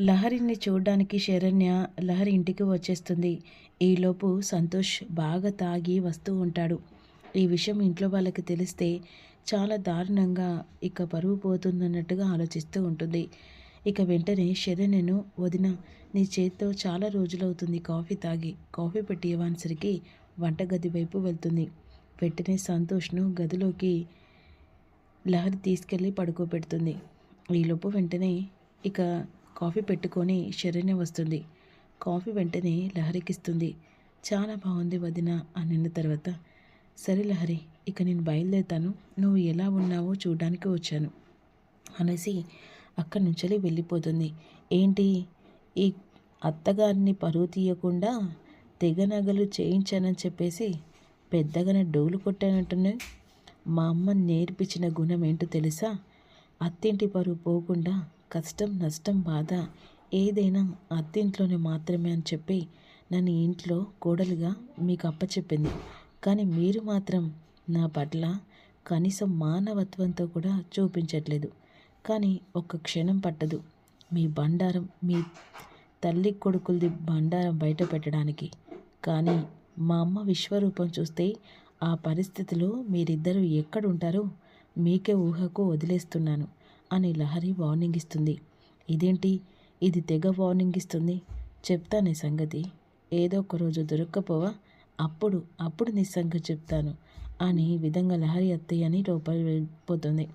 లహరిని చూడ్డానికి శరణ్య లహరి ఇంటికి వచ్చేస్తుంది. ఈలోపు సంతోష్ బాగా తాగి వస్తూ ఉంటాడు. ఈ విషయం ఇంట్లో వాళ్ళకి తెలిస్తే చాలా దారుణంగా ఇక పరువు పోతుందన్నట్టుగా ఆలోచిస్తూ ఉంటుంది. ఇక వెంటనే శరణ్యను, వదిన నీ చేత్తో చాలా రోజులవుతుంది కాఫీ తాగి, కాఫీ పెట్టి ఇవ్వనేసరికి వంటగది వైపు వెళ్తుంది. వెంటనే సంతోష్ను గదిలోకి లహరి తీసుకెళ్ళి పడుకోబెడుతుంది. ఈలోపు వెంటనే ఇక కాఫీ పెట్టుకొని శరణ్య వస్తుంది. కాఫీ వెంటనే లహరికిస్తుంది. చాలా బాగుంది వదిన అనిన తర్వాత, సరే లహరి ఇక నేను బయలుదేరుతాను, నువ్వు ఎలా ఉన్నావో చూడడానికి వచ్చాను అనేసి అక్కడి నుంచి వెళ్ళిపోతుంది. ఏంటి ఈ అత్తగారిని పరువు తీయకుండా తెగ నగలు చేయించానని చెప్పేసి పెద్దగానే డోలు కొట్టానంటున్నాయి. మా అమ్మ నేర్పించిన గుణం ఏంటో తెలుసా? అత్తింటి పరువు పోకుండా కష్టం నష్టం బాధ ఏదైనా అత్తింట్లోనే మాత్రమే అని చెప్పి నన్ను ఇంట్లో కోడలుగా మీకు అప్పచెప్పింది. కానీ మీరు మాత్రం నా పట్ల కనీసం మానవత్వంతో కూడా చూపించట్లేదు. కానీ ఒక్క క్షణం పట్టదు మీ బండారం, మీ తల్లి కొడుకులది బండారం బయట పెట్టడానికి. కానీ మా అమ్మ విశ్వరూపం చూస్తే ఆ పరిస్థితిలో మీరిద్దరూ ఎక్కడుంటారో మీకే ఊహకు వదిలేస్తున్నాను అని లహరి వార్నింగ్ ఇస్తుంది. ఇదేంటి ఇది తెగ వార్నింగ్ ఇస్తుంది? చెప్తాను సంగతి, ఏదో ఒక రోజు దొరక్కపోవా, అప్పుడు నీ సంగతి చెప్తాను అని విధంగా లహరి అత్తయ్యని లోపల వెళ్ళిపోతుంది.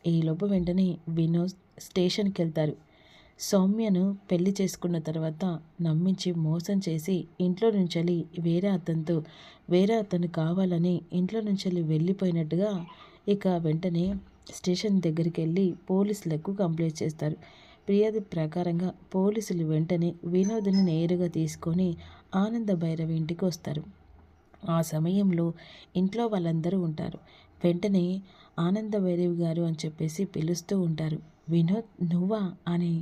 ఈలోపు వెంటనే వినోద్ స్టేషన్కి వెళ్తారు. సౌమ్యను పెళ్లి చేసుకున్న తర్వాత నమ్మించి మోసం చేసి ఇంట్లో నుంచి వేరే అతను కావాలని ఇంట్లో నుంచి వెళ్ళిపోయినట్టుగా ఇక వెంటనే స్టేషన్ దగ్గరికి వెళ్ళి పోలీసులకు కంప్లైంట్ చేస్తారు. ఫిర్యాదు ప్రకారంగా పోలీసులు వెంటనే వినోద్ని నేరుగా తీసుకొని ఆనంద భైరవి ఇంటికి వస్తారు. ఆ సమయంలో ఇంట్లో వాళ్ళందరూ ఉంటారు. వెంటనే ఆనంద భైరవి గారు అని చెప్పేసి పిలుస్తూ ఉంటారు. వినోద్ నువ్వా అని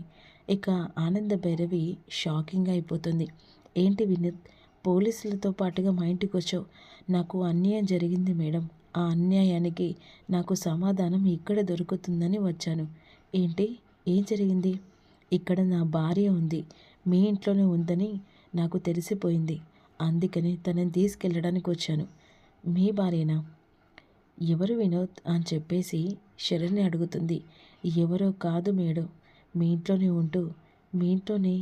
ఇక ఆనంద భైరవి షాకింగ్ అయిపోతుంది. ఏంటి వినోద్, పోలీసులతో పాటుగా మా ఇంటికి వచ్చావు? నాకు అన్యాయం జరిగింది మేడం, ఆ అన్యాయానికి నాకు సమాధానం ఇక్కడ దొరుకుతుందని వచ్చాను. ఏంటి, ఏం జరిగింది? ఇక్కడ నా భార్య ఉంది, మీ ఇంట్లోనే ఉందని నాకు తెలిసిపోయింది. అందుకని తనని తీసుకెళ్ళడానికి వచ్చాను. మీ భార్యనా? ఎవరు వినోద్ అని చెప్పేసి శరణ్య అడుగుతుంది. ఎవరో కాదు మేడం, మీ ఇంట్లోనే ఉంటూ మీ ఇంట్లోనే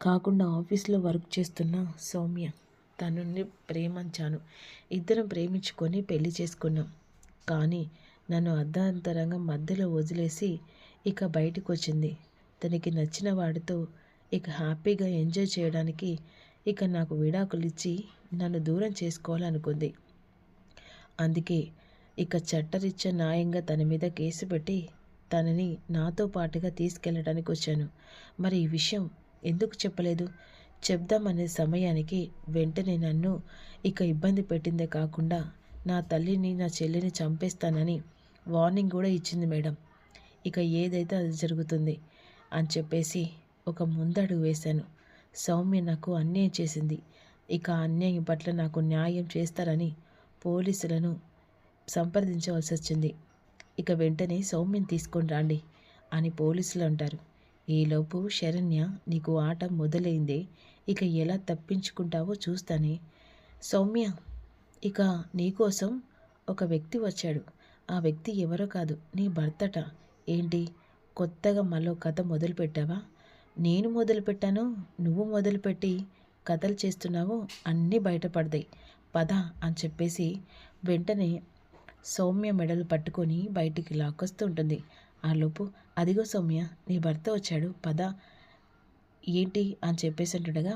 కాకుండా ఆఫీస్లో వర్క్ చేస్తున్న సౌమ్య. తనని ప్రేమించాను, ఇద్దరం ప్రేమించుకొని పెళ్లి చేసుకున్నాం. కానీ నన్ను అర్ధాంతరంగా మధ్యలో వదిలేసి ఇక బయటకు వచ్చింది. తనకి నచ్చిన వాడితో ఇక హ్యాపీగా ఎంజాయ్ చేయడానికి ఇక నాకు విడాకులు ఇచ్చి నన్ను దూరం చేసుకోవాలనుకుంది. అందుకే ఇక చట్టరీత్యా న్యాయంగా తన మీద కేసు పెట్టి తనని నాతో పాటుగా తీసుకెళ్ళడానికి వచ్చాను. మరి ఈ విషయం ఎందుకు చెప్పలేదు? చెప్దామనే సమయానికి వెంటనే నన్ను ఇక ఇబ్బంది పెట్టిందే కాకుండా నా తల్లిని నా చెల్లిని చంపేస్తానని వార్నింగ్ కూడా ఇచ్చింది మేడం. ఇక ఏదైతే అది జరుగుతుంది అని చెప్పేసి ఒక ముందడుగు వేశాను. సౌమ్య నాకు అన్యాయం చేసింది. ఇక అన్యాయం పట్ల నాకు న్యాయం చేస్తారని పోలీసులను సంప్రదించవలసి వచ్చింది. ఇక వెంటనే సౌమ్యని తీసుకొని రండి అని పోలీసులు అంటారు. ఈలోపు శరణ్య, నీకు ఆట మొదలైందే, ఇక ఎలా తప్పించుకుంటావో చూస్తానే. సౌమ్య, ఇక నీకోసం ఒక వ్యక్తి వచ్చాడు. ఆ వ్యక్తి ఎవరో కాదు, నీ భర్తట. ఏంటి, కొత్తగా మరో కథ మొదలుపెట్టావా? నేను మొదలుపెట్టాను, నువ్వు మొదలుపెట్టి కథలు చేస్తున్నావో అన్నీ బయటపడతాయి, పద అని చెప్పేసి వెంటనే సౌమ్య మెడలు పట్టుకొని బయటికి లాక్కొస్తుంటుంది. ఆలోపు, అదిగో సౌమ్య, నీ భర్త వచ్చాడు, పద. ఏంటి అని చెప్పేసి అంటుండగా,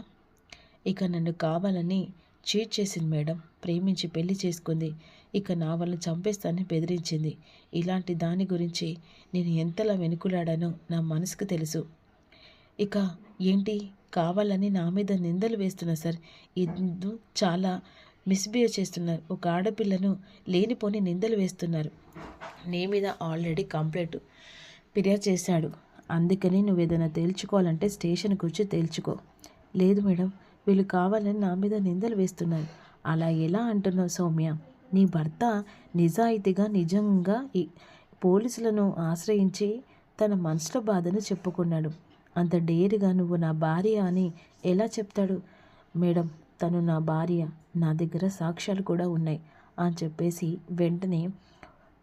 ఇక నన్ను కావాలని చీట్ చేసింది మేడం, ప్రేమించి పెళ్లి చేసుకుంది, ఇక నా వల్ల చంపేస్తానని బెదిరించింది. ఇలాంటి దాని గురించి నేను ఎంతలా వెనుకులాడానో నా మనసుకు తెలుసు. ఇక ఏంటి, కావాలని నా మీద నిందలు వేస్తున్నా సార్, ఇది చాలా మిస్బిహేవ్ చేస్తున్నారు. ఒక ఆడపిల్లను లేనిపోని నిందలు వేస్తున్నారు. నీ మీద ఆల్రెడీ కంప్లైంట్ ఫిర్యాదు చేశాడు. అందుకని నువ్వు ఏదైనా తేల్చుకోవాలంటే స్టేషన్కి వచ్చి తేల్చుకో. లేదు మేడం, వీళ్ళు కావాలని నా మీద నిందలు వేస్తున్నారు. అలా ఎలా అంటున్నావు సౌమ్య? నీ భర్త నిజాయితీగా నిజంగా ఈ పోలీసులను ఆశ్రయించి తన మనసులో బాధను చెప్పుకున్నాడు. అంత డేరుగా నువ్వు నా భార్య అని ఎలా చెప్తాడు? మేడం, తను నా భార్య, నా దగ్గర సాక్ష్యాలు కూడా ఉన్నాయి అని చెప్పేసి వెంటనే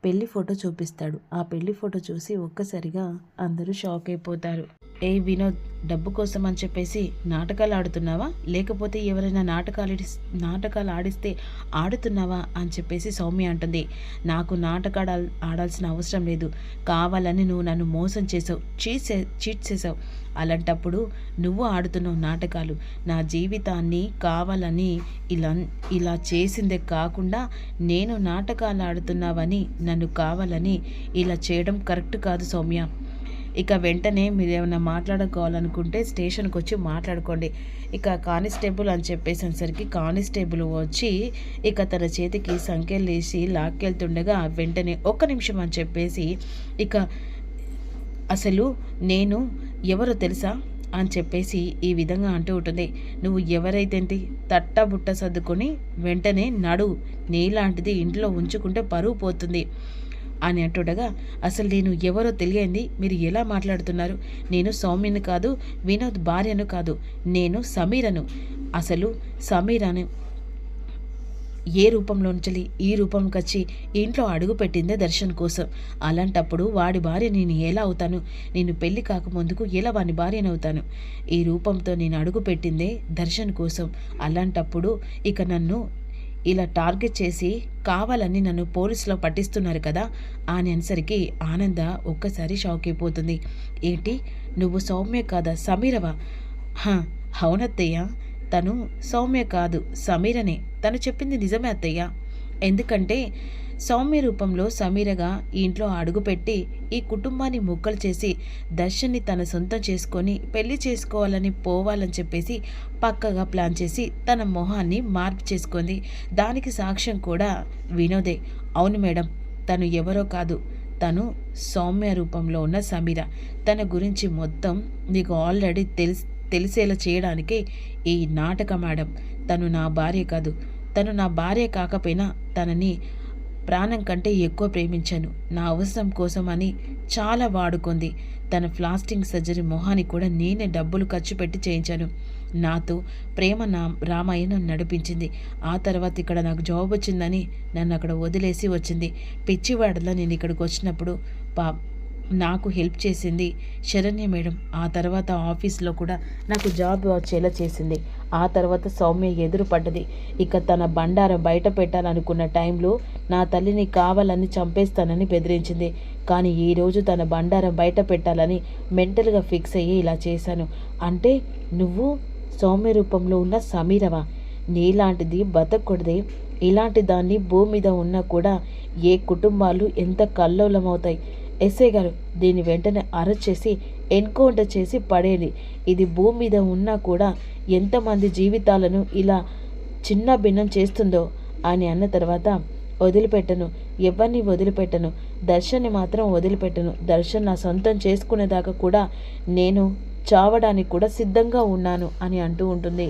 పెళ్లి ఫోటో చూపిస్తాడు. ఆ పెళ్లి ఫోటో చూసి ఒక్కసారిగా అందరూ షాక్ అయిపోతారు. ఏ వినోద్, డబ్బు కోసం అని చెప్పేసి నాటకాలు ఆడుతున్నావా, లేకపోతే ఎవరైనా నాటకాలు ఆడిస్తే ఆడుతున్నావా అని చెప్పేసి సౌమ్య అంటుంది. నాకు నాటకాలు ఆడాల్సిన అవసరం లేదు, కావాలని నువ్వు నన్ను మోసం చేసావు, చీట్ చేసావు. అలాంటప్పుడు నువ్వు ఆడుతున్నావు నాటకాలు. నా జీవితాన్ని కావాలని ఇలా చేసిందే కాకుండా నేను నాటకాలు ఆడుతున్నావని నన్ను కావాలని ఇలా చేయడం కరెక్ట్ కాదు సౌమ్య. ఇక వెంటనే మీరు ఏమైనా మాట్లాడుకోవాలనుకుంటే స్టేషన్కి వచ్చి మాట్లాడుకోండి. ఇక కానిస్టేబుల్ అని చెప్పేసరికి కానిస్టేబుల్ వచ్చి ఇక తన చేతికి సంఖ్యలు వేసి లాక్కెళ్తుండగా వెంటనే ఒక్క నిమిషం అని చెప్పేసి ఇక అసలు నేను ఎవరో తెలుసా అని చెప్పేసి ఈ విధంగా అంటూ ఉంటుంది. నువ్వు ఎవరైతేంటి, తట్టబుట్ట సర్దుకొని వెంటనే నడు, నీలాంటిది ఇంట్లో ఉంచుకుంటే పరువు పోతుంది అని అంటుండగా, అసలు నేను ఎవరో తెలియంది మీరు ఎలా మాట్లాడుతున్నారు? నేను సౌమ్యను కాదు, వినోద్ భార్యను కాదు, నేను సమీరను. అసలు సమీరను ఏ రూపంలో నుంచి ఈ రూపంకి వచ్చి ఇంట్లో అడుగు పెట్టిందే దర్శన్ కోసం. అలాంటప్పుడు వాడి భార్య నేను ఎలా అవుతాను? నేను పెళ్లి కాకముందుకు ఎలా వాడి భార్యనవుతాను? ఈ రూపంతో నేను అడుగు పెట్టిందే దర్శన్ కోసం. అలాంటప్పుడు ఇక నన్ను ఇలా టార్గెట్ చేసి కావాలని నన్ను పోలీసులో పట్టిస్తున్నారు కదా అని అనేసరికి ఆనంద ఒక్కసారి షాక్ అయిపోతుంది. ఏంటి, నువ్వు సౌమ్య కాదా, సమీరవా? అవునత్తయ్య, తను సౌమ్య కాదు, సమీరనే. తను చెప్పింది నిజమే అత్తయ్య. ఎందుకంటే సౌమ్య రూపంలో సమీరగా ఈ ఇంట్లో అడుగుపెట్టి ఈ కుటుంబాన్ని ముక్కలు చేసి దర్శన్ని తన సొంతం చేసుకొని పెళ్లి చేసుకోవాలని పోవాలని చెప్పేసి పక్కగా ప్లాన్ చేసి తన మొహాన్ని మార్పు చేసుకుంది. దానికి సాక్ష్యం కూడా వినోదే. అవును మేడం, తను ఎవరో కాదు, తను సౌమ్య రూపంలో ఉన్న సమీర. తన గురించి మొత్తం నీకు ఆల్రెడీ తెలిసేలా చేయడానికే ఈ నాటకం మేడం. తను నా భార్య కాదు. తను నా భార్య కాకపోయినా తనని ప్రాణం కంటే ఎక్కువ ప్రేమించాను. నా అవసరం కోసమని చాలా వాడుకుంది. తన ప్లాస్టిక్ సర్జరీ మొహాన్ని కూడా నేనే డబ్బులు ఖర్చు పెట్టి చేయించాను. నాతో ప్రేమ రామాయణం నడిపించింది. ఆ తర్వాత ఇక్కడ నాకు జాబ్ వచ్చిందని నన్ను అక్కడ వదిలేసి వచ్చింది. పిచ్చివాడలా నేను ఇక్కడికి వచ్చినప్పుడు నాకు హెల్ప్ చేసింది శరణ్య మేడం. ఆ తర్వాత ఆఫీస్లో కూడా నాకు జాబ్ వచ్చేలా చేసింది. ఆ తర్వాత సౌమ్య ఎదురు పడ్డది. ఇక తన బండారం బయట పెట్టాలనుకున్న టైంలో నా తల్లిని కావాలని చంపేస్తానని బెదిరించింది. కానీ ఈరోజు తన బండారం బయట పెట్టాలని మెంటల్గా ఫిక్స్ అయ్యి ఇలా చేశాను. అంటే నువ్వు సౌమ్య రూపంలో ఉన్న సమీరవా? నీలాంటిది బతకూడదే. ఇలాంటి దాన్ని భూమి మీద ఉన్నా కూడా ఏ కుటుంబాలు ఎంత కల్లోలమవుతాయి. ఎస్ఐ గారు, దీన్ని వెంటనే అరెస్ట్ చేసి ఎన్కౌంటర్ చేసి పడేది. ఇది భూమి మీద ఉన్నా కూడా ఎంతమంది జీవితాలను ఇలా చిన్న భిన్నం చేస్తుందో అని అన్న తర్వాత వదిలిపెట్టను, ఎవరిని వదిలిపెట్టను, దర్శన్ని మాత్రం వదిలిపెట్టను. దర్శన్ నా సొంతం చేసుకునేదాకా కూడా నేను చావడానికి కూడా సిద్ధంగా ఉన్నాను అని అంటూ ఉంటుంది.